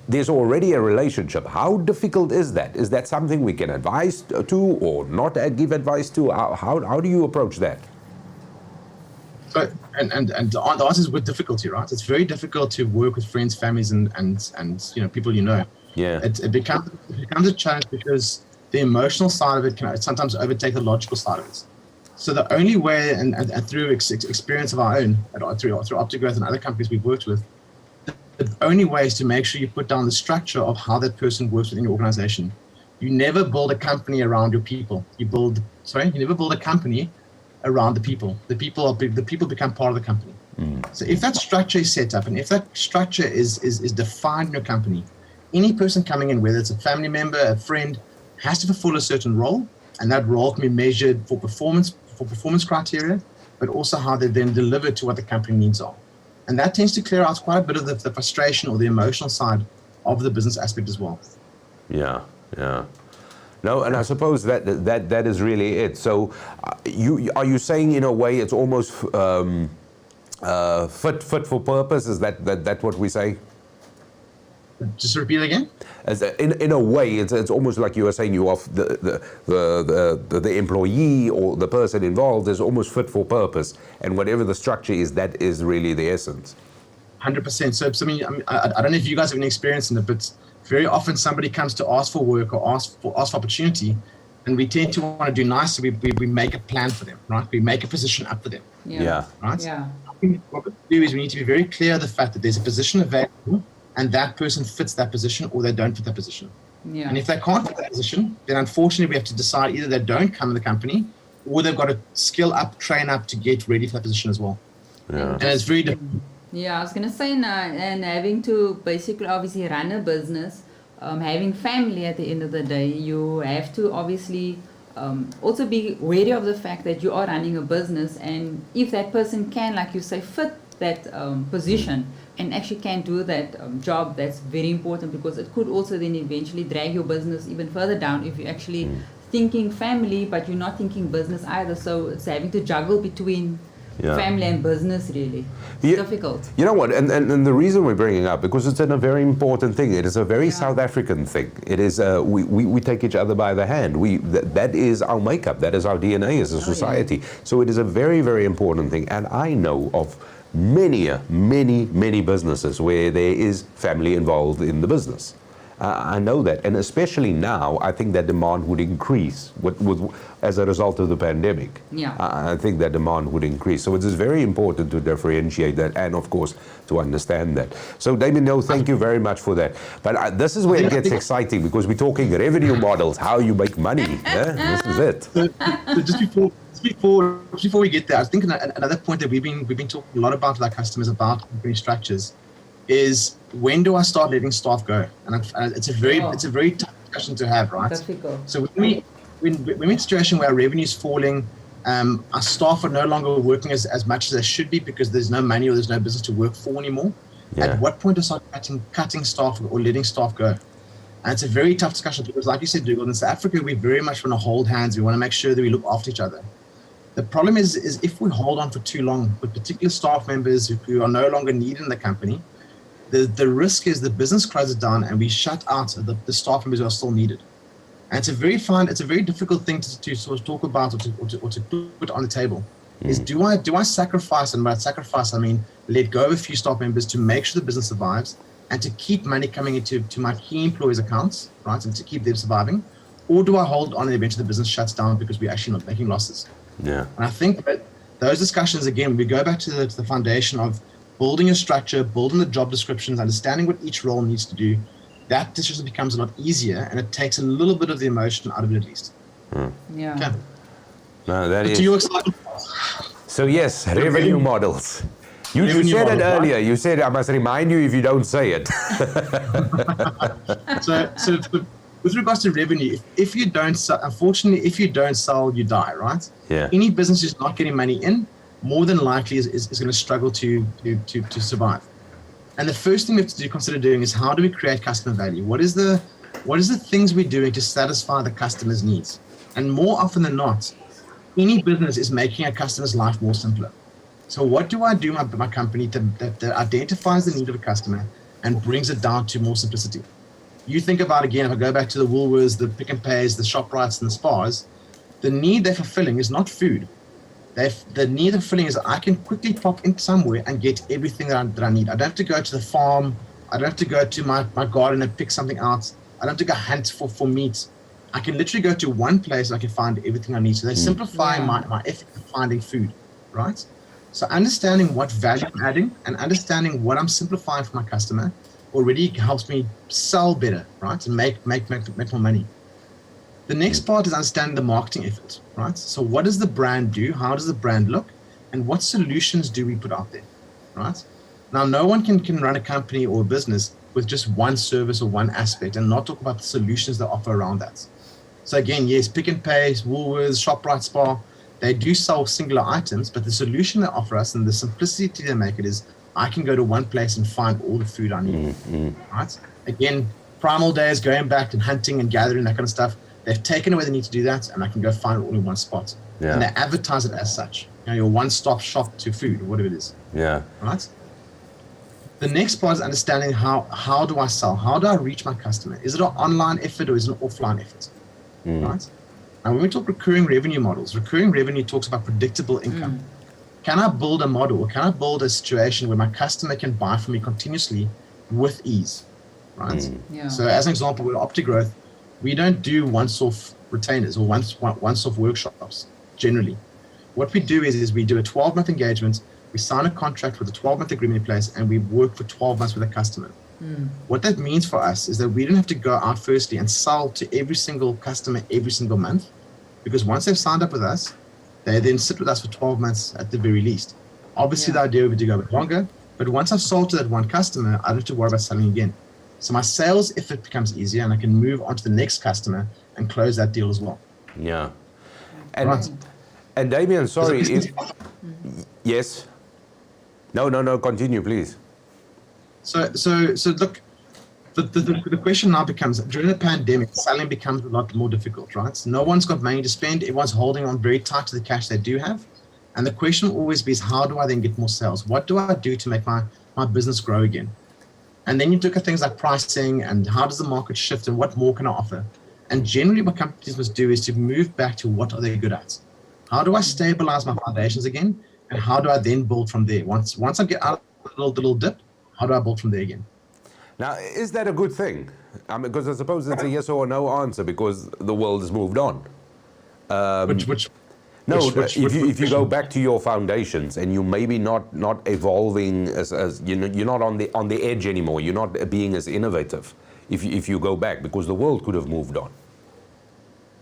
there's already a relationship. How difficult is that? Is that something we can advise to or not give advice to? How do you approach that? So, and the answer is with difficulty, right? It's very difficult to work with friends, families, and you know, people you know. Yeah. It becomes a challenge because the emotional side of it can sometimes overtake the logical side of it. So the only way, and through experience of our own, through Optigrowth and other companies we've worked with, the only way is to make sure you put down the structure of how that person works within your organization. You never build a company around your people. You never build a company around the people. The people become part of the company. So if that structure is set up and if that structure is defined in your company, any person coming in, whether it's a family member, a friend, has to fulfill a certain role, and that role can be measured for performance criteria, but also how they then deliver to what the company needs are. And that tends to clear out quite a bit of the frustration or the emotional side of the business aspect as well. Yeah. No, and I suppose that is really it. So, are you saying in a way it's almost fit for purpose? Is that what we say? Just repeat again. As in a way, it's almost like you were saying the employee or the person involved is almost fit for purpose, and whatever the structure is, that is really the essence. 100%. So I mean, I don't know if you guys have any experience in it, but very often somebody comes to ask for work or ask for opportunity, and we tend to want to do nice. So we make a plan for them, right? We make a position up for them. Yeah. Right. Yeah. What we do is we need to be very clear of the fact that there's a position available, and that person fits that position or they don't fit that position. Yeah. And if they can't fit that position, then unfortunately we have to decide either they don't come in the company or they've got to skill up, train up to get ready for that position as well. Yeah. And it's very difficult. Yeah, I was going to say now, and having to basically obviously run a business, having family at the end of the day, you have to obviously also be wary of the fact that you are running a business, and if that person can, like you say, fit that position and actually can do that job, that's very important, because it could also then eventually drag your business even further down if you're actually thinking family but you're not thinking business either. So it's having to juggle between family and business, really. It's difficult. You know what, and the reason we're bringing it up, because it's a very important thing. It is a very South African thing. It is, we take each other by the hand. That is our makeup. That is our DNA as a society. Yeah. So it is a very, very important thing. And I know of many businesses where there is family involved in the business. I know that, and especially now, I think that demand would increase as a result of the pandemic. Yeah. I think that demand would increase. So it is very important to differentiate that, and of course, to understand that. So Damion, thank you very much for that. But this is where it gets exciting, because we're talking revenue models, how you make money. This is it. So just before we get there, I think another point that we've been talking a lot about with our customers about company structures is, when do I start letting staff go? And it's a very tough discussion to have, right? Difficult. So when we're in a situation where our revenue is falling, our staff are no longer working as much as they should be because there's no money or there's no business to work for anymore. Yeah. At what point do I start cutting staff or letting staff go? And it's a very tough discussion, because like you said, Dougal, in South Africa, we very much want to hold hands. We want to make sure that we look after each other. The problem is if we hold on for too long with particular staff members who are no longer needed in the company, the risk is the business closes down and we shut out the staff members who are still needed. And it's a very difficult thing to sort of talk about or to put on the table. Is do I sacrifice, and by sacrifice I mean let go of a few staff members to make sure the business survives, and to keep money coming into my key employees' accounts, right, and to keep them surviving? Or do I hold on and eventually the business shuts down because we're actually not making losses? Yeah. And I think that those discussions, again, we go back to the foundation of building a structure, building the job descriptions, understanding what each role needs to do. That decision becomes a lot easier, and it takes a little bit of the emotion out of it at least. Yeah. Okay. No, that But is. to your excitement, So yes, revenue models. You Revenue said it models, right? earlier. You said I must remind you if you don't say it. so with regards to revenue, if you don't sell, unfortunately, if you don't sell, you die, right? Yeah. Any business who's not getting money in, more than likely is going to struggle to survive. And the first thing we have to consider doing is how do we create customer value? What is the things we're doing to satisfy the customer's needs? And more often than not, any business is making a customer's life more simpler. So what do I do my company that identifies the need of a customer and brings it down to more simplicity? You think about, again, if I go back to the Woolworths, the Pick and Pays, the ShopRites and the Spars, the need they're fulfilling is not food. The need they're fulfilling is I can quickly pop in somewhere and get everything that I need. I don't have to go to the farm. I don't have to go to my garden and pick something out. I don't have to go hunt for meat. I can literally go to one place and I can find everything I need. So they're simplifying my effort in finding food, right? So understanding what value I'm adding and understanding what I'm simplifying for my customer already helps me sell better, right? And make more money. The next part is understanding the marketing effort, right? So what does the brand do? How does the brand look? And what solutions do we put out there, right? Now, no one can run a company or a business with just one service or one aspect and not talk about the solutions they offer around that. So again, yes, Pick and Pay, Woolworths, ShopRite, Spar, they do sell singular items, but the solution they offer us and the simplicity they make it is I can go to one place and find all the food I need, right? Again, primal days, going back and hunting and gathering, that kind of stuff, they've taken away the need to do that, and I can go find it all in one spot. Yeah. And they advertise it as such, your one-stop shop to food or whatever it is. Yeah. Right? The next part is understanding how do I sell? How do I reach my customer? Is it an online effort or is it an offline effort? Right? Now, when we talk recurring revenue models, recurring revenue talks about predictable income. Can I build a model or can I build a situation where my customer can buy from me continuously with ease? Right? Yeah. So as an example, with Optigrowth, we don't do once-off retainers or once-off workshops generally. What we do is we do a 12-month engagement, we sign a contract with a 12-month agreement in place, and we work for 12 months with a customer. What that means for us is that we don't have to go out firstly and sell to every single customer every single month, because once they've signed up with us, they then sit with us for 12 months at the very least. Obviously, the idea would be to go a bit longer, but once I've sold to that one customer, I don't have to worry about selling again. So my sales effort becomes easier, and I can move on to the next customer and close that deal as well. Yeah. And, Right. and Damion, sorry. Yes? No, continue, please. So look, the question now becomes, during the pandemic, selling becomes a lot more difficult, right? So no one's got money to spend. Everyone's holding on very tight to the cash they do have. And the question will always be is how do I then get more sales? What do I do to make my business grow again? And then you look at things like pricing and how does the market shift and what more can I offer? And generally what companies must do is to move back to what are they good at? How do I stabilize my foundations again? And how do I then build from there? Once I get out of the little dip, how do I build from there again? Now, is that a good thing? Because I suppose it's a yes or no answer because the world has moved on. If you go back to your foundations and you maybe not evolving as you know, you're not on the edge anymore. You're not being as innovative. If you go back, because the world could have moved on.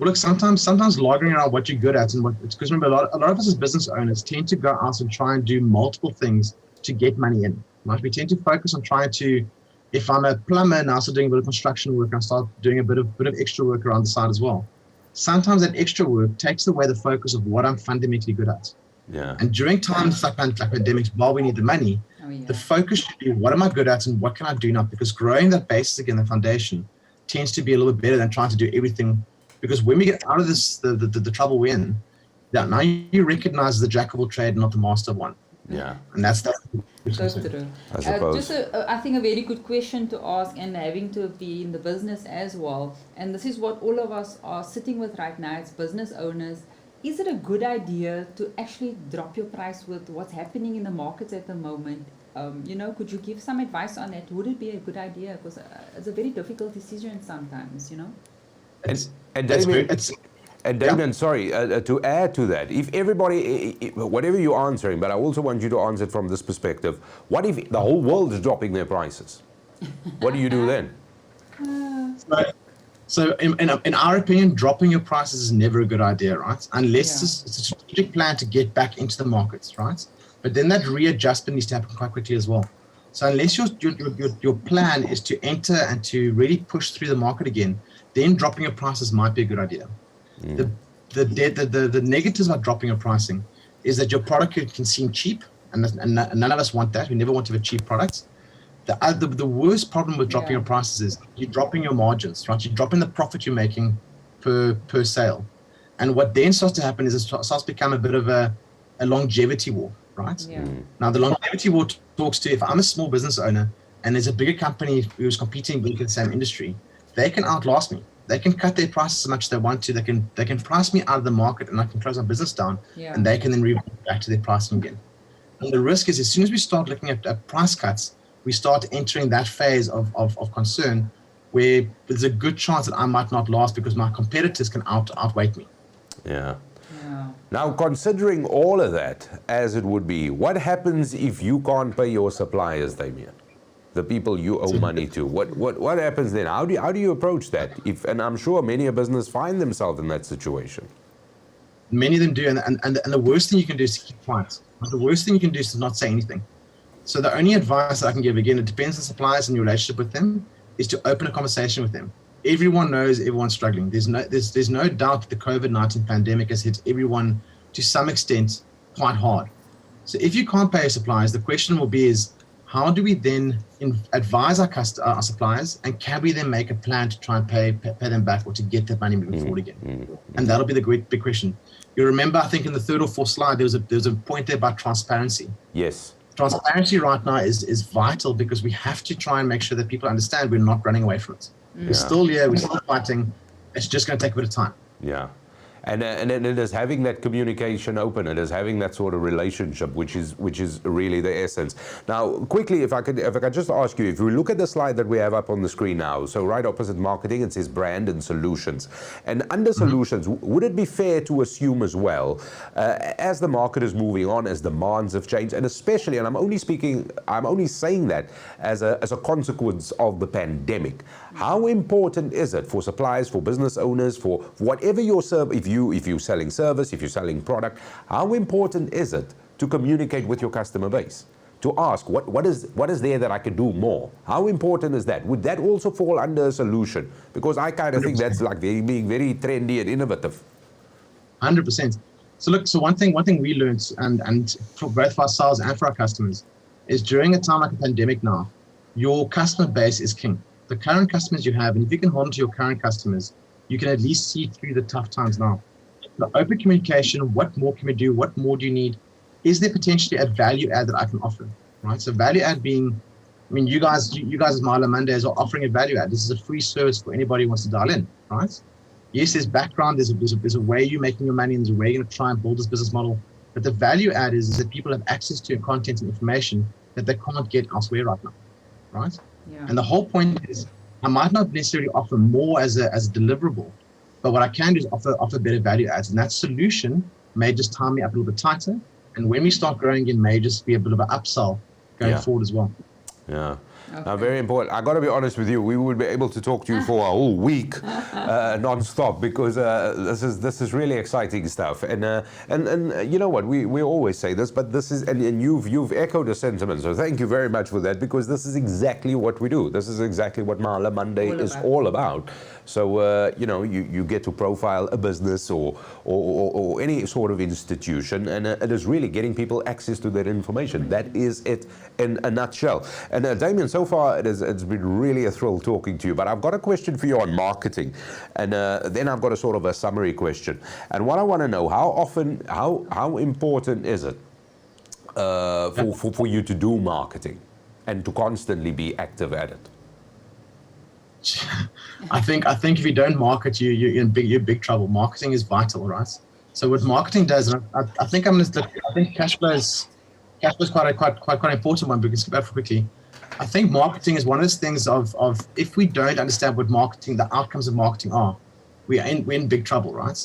Well, look, sometimes logging around what you're good at and because remember a lot of us as business owners tend to go out and try and do multiple things to get money in. Right? We tend to focus on trying to. If I'm a plumber and I start doing a bit of construction work, I start doing a bit of extra work around the side as well. Sometimes that extra work takes away the focus of what I'm fundamentally good at. Yeah. And during times like pandemics, while we need the money, the focus should be what am I good at and what can I do now? Because growing that basis again, the foundation, tends to be a little bit better than trying to do everything. Because when we get out of this, the trouble we're in, now you recognize the jack of all trade, not the master of one. Yeah. And that's So true. I suppose. I think a very good question to ask, and having to be in the business as well. And this is what all of us are sitting with right now as business owners. Is it a good idea to actually drop your price with what's happening in the markets at the moment? Could you give some advice on that? Would it be a good idea? Because it's a very difficult decision sometimes, And Damion, sorry, to add to that, if everybody, whatever you're answering, but I also want you to answer it from this perspective, what if the whole world is dropping their prices? What do you do then? So in our opinion, dropping your prices is never a good idea, right? Unless it's a strategic plan to get back into the markets, right? But then that readjustment needs to happen quite quickly as well. So unless your plan is to enter and to really push through the market again, then dropping your prices might be a good idea. The negatives about dropping your pricing is that your product can seem cheap, and none of us want that. We never want to have a cheap product. The worst problem with dropping your prices is you're dropping your margins, right? You're dropping the profit you're making per sale. And what then starts to happen is it starts to become a bit of a longevity war, right? Yeah. Now, the longevity war talks to, if I'm a small business owner and there's a bigger company who's competing with the same industry, they can outlast me. They can cut their prices as much as they want to. They can price me out of the market, and I can close my business down, and they can then revert back to their pricing again. And the risk is, as soon as we start looking at price cuts, we start entering that phase of concern where there's a good chance that I might not last because my competitors can outweigh me. Yeah. Now, considering all of that as it would be, what happens if you can't pay your suppliers, Damion? The people you owe money to. What happens then? How do you approach that? And I'm sure many a business find themselves in that situation. Many of them do, and the worst thing you can do is to keep quiet. The worst thing you can do is to not say anything. So the only advice I can give, again, it depends on suppliers and your relationship with them, is to open a conversation with them. Everyone knows everyone's struggling. There's no doubt that the COVID-19 pandemic has hit everyone to some extent quite hard. So if you can't pay your suppliers, the question will be how do we then advise our suppliers, and can we then make a plan to try and pay them back or to get that money moving forward again? And that'll be the big question. You remember, I think in the third or fourth slide, there was a point there about transparency. Yes. Transparency right now is vital because we have to try and make sure that people understand we're not running away from it. We're still here, we're still fighting. It's just going to take a bit of time. Yeah. And it is having that communication open. It is having that sort of relationship, which is really the essence. Now, quickly, if I could just ask you, if we look at the slide that we have up on the screen now, so right opposite marketing, it says brand and solutions. And under solutions, would it be fair to assume as well, as the market is moving on, as demands have changed, and especially, and I'm only saying that as a consequence of the pandemic, how important is it for suppliers, for business owners, for whatever your service, if you're selling service, if you're selling product, how important is it to communicate with your customer base? To ask, what is there that I can do more? How important is that? Would that also fall under a solution? Because I kind of think that's like being very trendy and innovative. 100%. So one thing we learned, and for both for ourselves and for our customers, is during a time like a pandemic now, your customer base is king. The current customers you have, and if you can hold on to your current customers, you can at least see through the tough times now. The open communication, what more can we do? What more do you need? Is there potentially a value add that I can offer, right? So value add being, you guys as Mahala Mondays are offering a value add. This is a free service for anybody who wants to dial in, right? Yes, there's background, there's a way you're making your money, and there's a way you're going to try and build this business model. But the value add is that people have access to content and information that they can't get elsewhere right now, right? Yeah. And the whole point is, I might not necessarily offer more as a deliverable, but what I can do is offer better value adds. And that solution may just tie me up a little bit tighter. And when we start growing again, may just be a bit of an upsell going forward as well. Yeah. Okay. Now, very important. I got to be honest with you. We would be able to talk to you for a whole week, non-stop, because this is really exciting stuff. And you know what? We always say this, but this is and you've echoed a sentiment. So thank you very much for that, because this is exactly what we do. This is exactly what Mahala Monday is all about. So you get to profile a business or any sort of institution, and it is really getting people access to that information. That is it in a nutshell. And Damion, so far it's been really a thrill talking to you. But I've got a question for you on marketing, and then I've got a sort of a summary question. And what I want to know, how important is it for you to do marketing and to constantly be active at it? I think if you don't market, you're in big trouble. Marketing is vital, right? So what marketing does, and I think cash flow is cash flow is quite an important one, but we can skip over quickly. I think marketing is one of those things of if we don't understand what marketing, the outcomes of marketing are, we're in big trouble, right?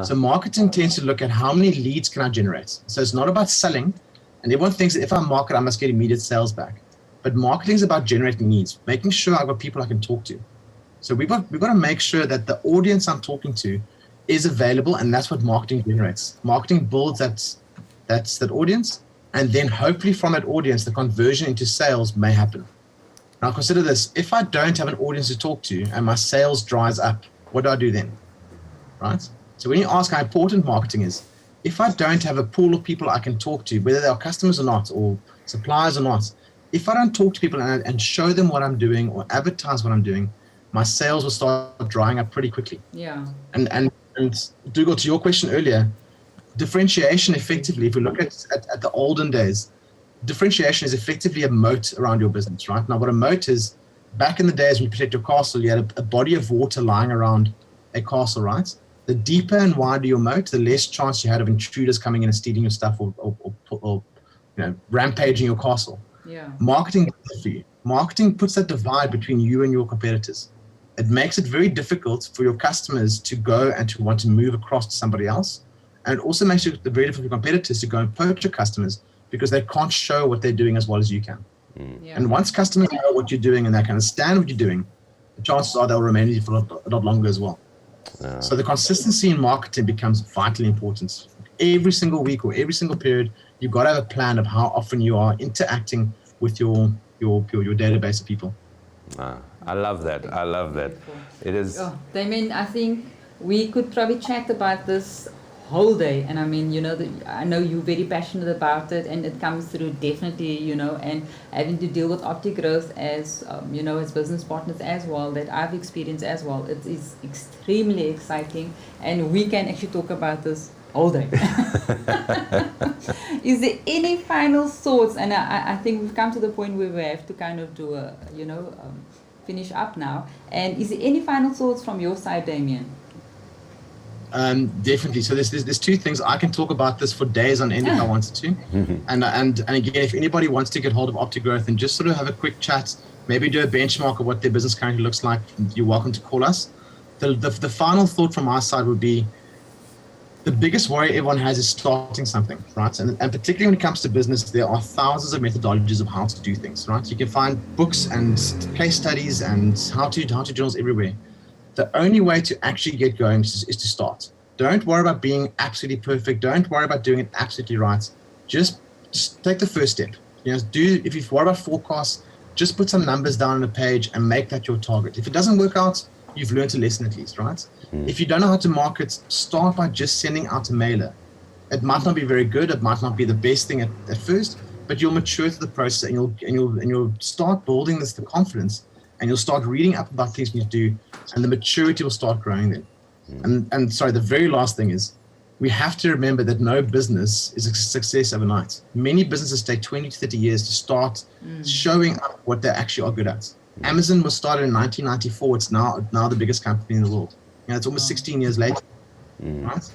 So marketing tends to look at how many leads can I generate. So it's not about selling, and everyone thinks that if I market, I must get immediate sales back. But marketing is about generating leads, making sure I've got people I can talk to. So we've got to make sure that the audience I'm talking to is available, and that's what marketing generates. Marketing builds that audience, and then hopefully from that audience, the conversion into sales may happen. Now consider this: if I don't have an audience to talk to and my sales dries up, what do I do then? Right? So when you ask how important marketing is, if I don't have a pool of people I can talk to, whether they are customers or not, or suppliers or not, if I don't talk to people and show them what I'm doing or advertise what I'm doing, my sales will start drying up pretty quickly. Yeah. And Dougal, to your question earlier, differentiation effectively, if we look at the olden days, differentiation is effectively a moat around your business, right? Now, what a moat is, back in the days when you protect your castle, you had a body of water lying around a castle, right? The deeper and wider your moat, the less chance you had of intruders coming in and stealing your stuff or rampaging your castle. Yeah. Marketing does that for you. Marketing puts that divide between you and your competitors. It makes it very difficult for your customers to go and to want to move across to somebody else. And it also makes it very difficult for competitors to go and poach your customers because they can't show what they're doing as well as you can. Yeah. And once customers know what you're doing and they can understand what you're doing, the chances are they'll remain with you for a lot longer as well. So the consistency in marketing becomes vitally important. Every single week or every single period, you've got to have a plan of how often you are interacting with your database of people. I love that. I love that. It is. Oh, Damion, I think we could probably chat about this whole day, and I mean, I know you're very passionate about it, and it comes through definitely, and having to deal with Optigrowth as as business partners as well, that I've experienced as well. It is extremely exciting, and we can actually talk about this all day. Is there any final thoughts? And I think we've come to the point where we have to kind of do a finish up now. And is there any final thoughts from your side, Damion? Definitely. So there's two things. I can talk about this for days on end if I wanted to. And again, if anybody wants to get hold of Optigrowth and just sort of have a quick chat, maybe do a benchmark of what their business currently looks like, you're welcome to call us. The final thought from our side would be, the biggest worry everyone has is starting something, right? And particularly when it comes to business, there are thousands of methodologies of how to do things, right? You can find books and case studies and how-to journals everywhere. The only way to actually get going is to start. Don't worry about being absolutely perfect. Don't worry about doing it absolutely right. Just take the first step. If you worry about forecasts, just put some numbers down on a page and make that your target. If it doesn't work out, you've learned a lesson at least, right? If you don't know how to market, start by just sending out a mailer. It might not be very good. It might not be the best thing at first, but you'll mature through the process and you'll start building the confidence, and you'll start reading up about things you do, and the maturity will start growing then. And sorry, the very last thing is, we have to remember that no business is a success overnight. Many businesses take 20 to 30 years to start showing up what they actually are good at. Amazon was started in 1994. It's now the biggest company in the world. It's almost 16 years later, right?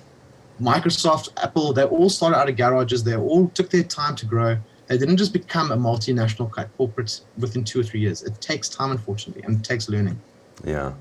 Microsoft, Apple, they all started out of garages. They all took their time to grow. They didn't just become a multinational corporate within 2 or 3 years. It takes time, unfortunately, and it takes learning. Yeah,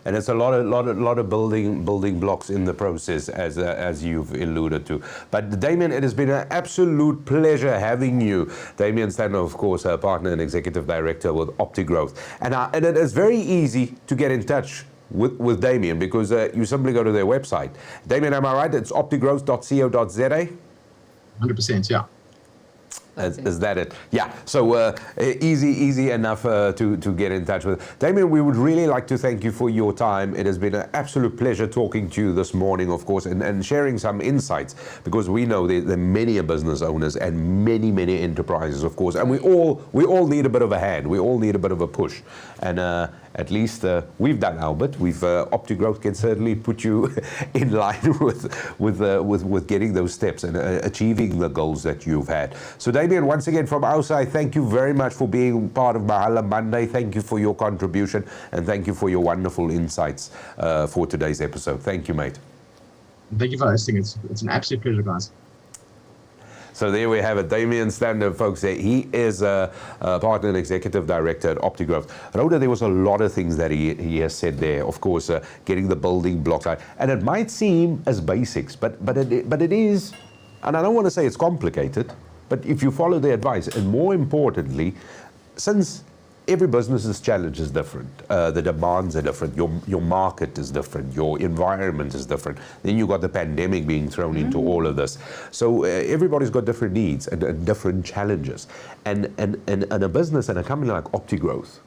and it's a lot of building blocks in the process, as you've alluded to. But Damion, it has been an absolute pleasure having you. Damion Stander, of course, a partner and executive director with Optigrowth, and it is very easy to get in touch with Damion because you simply go to their website. Damion, am I right? It's optigrowth.co.za. 100%, yeah. Is that it? Yeah. So easy enough to get in touch with. Damion, we would really like to thank you for your time. It has been an absolute pleasure talking to you this morning, of course, and sharing some insights, because we know there are many business owners and many enterprises, of course, and we all need a bit of a hand. We all need a bit of a push, and at least we've done our bit. Optigrowth can certainly put you in line with getting those steps and achieving the goals that you've had. So Damion, once again from our side, thank you very much for being part of Mahala Monday. Thank you for your contribution, and thank you for your wonderful insights for today's episode. Thank you, mate. Thank you for hosting. It's an absolute pleasure, guys. So there we have it. Damion Stander, folks. He is a partner and executive director at Optigrowth. Rhoda, there was a lot of things that he has said there. Of course, getting the building blocks out. And it might seem as basics, but it is, and I don't want to say it's complicated, but if you follow the advice, and more importantly, since every business's challenge is different, the demands are different, your market is different, your environment is different, then you've got the pandemic being thrown into all of this. So everybody's got different needs and different challenges. And a business and a company like Optigrowth,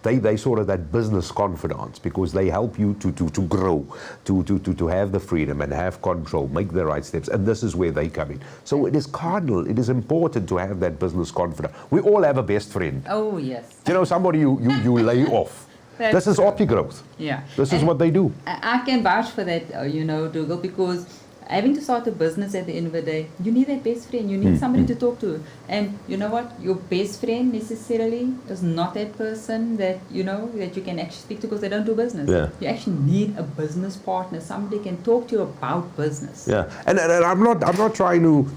they sort of that business confidants, because they help you to grow, to have the freedom and have control, make the right steps, and this is where they come in. So it is cardinal, it is important to have that business confidence. We all have a best friend. Oh, yes. You know, somebody you lay off. This is Optigrowth. Yeah. This is what they do. I can vouch for that, Dougal, because having to start a business at the end of the day, you need that best friend. You need somebody to talk to. And you know what? Your best friend necessarily is not that person that, that you can actually speak to because they don't do business. Yeah. You actually need a business partner, somebody can talk to you about business. Yeah. And I'm not trying to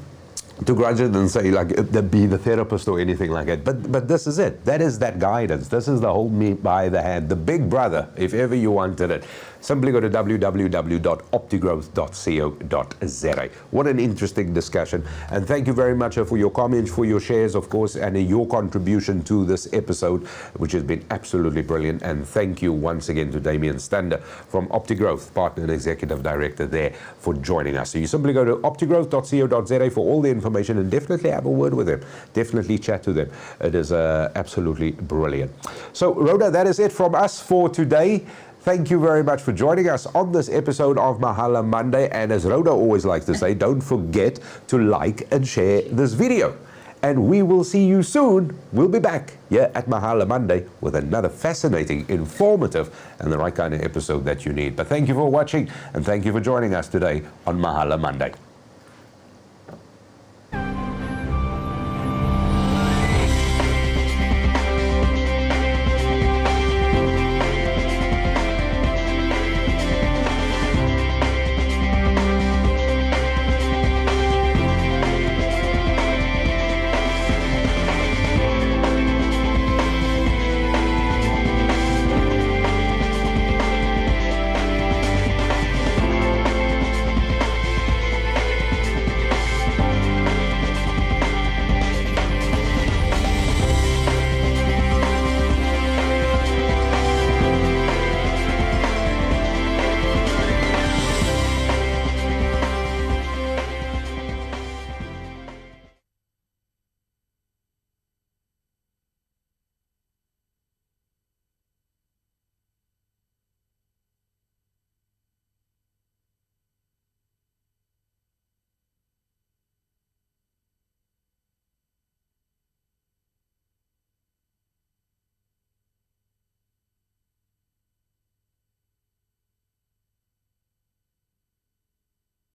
grudge it and say like be the therapist or anything like that, but this is it. That is that guidance. This is the hold me by the hand, the big brother, if ever you wanted it. Simply go to www.optigrowth.co.za. What an interesting discussion, and thank you very much for your comments, for your shares, of course, and your contribution to this episode, which has been absolutely brilliant. And thank you once again to Damion Stander from Optigrowth, partner and executive director there, for joining us. So you simply go to optigrowth.co.za for all the information, and definitely have a word with them. Definitely chat to them. It is absolutely brilliant. So Rhoda, that is it from us for today. Thank you very much for joining us on this episode of Mahala Monday. And as Rhoda always likes to say, don't forget to like and share this video. And we will see you soon. We'll be back here at Mahala Monday with another fascinating, informative, and the right kind of episode that you need. But thank you for watching, and thank you for joining us today on Mahala Monday.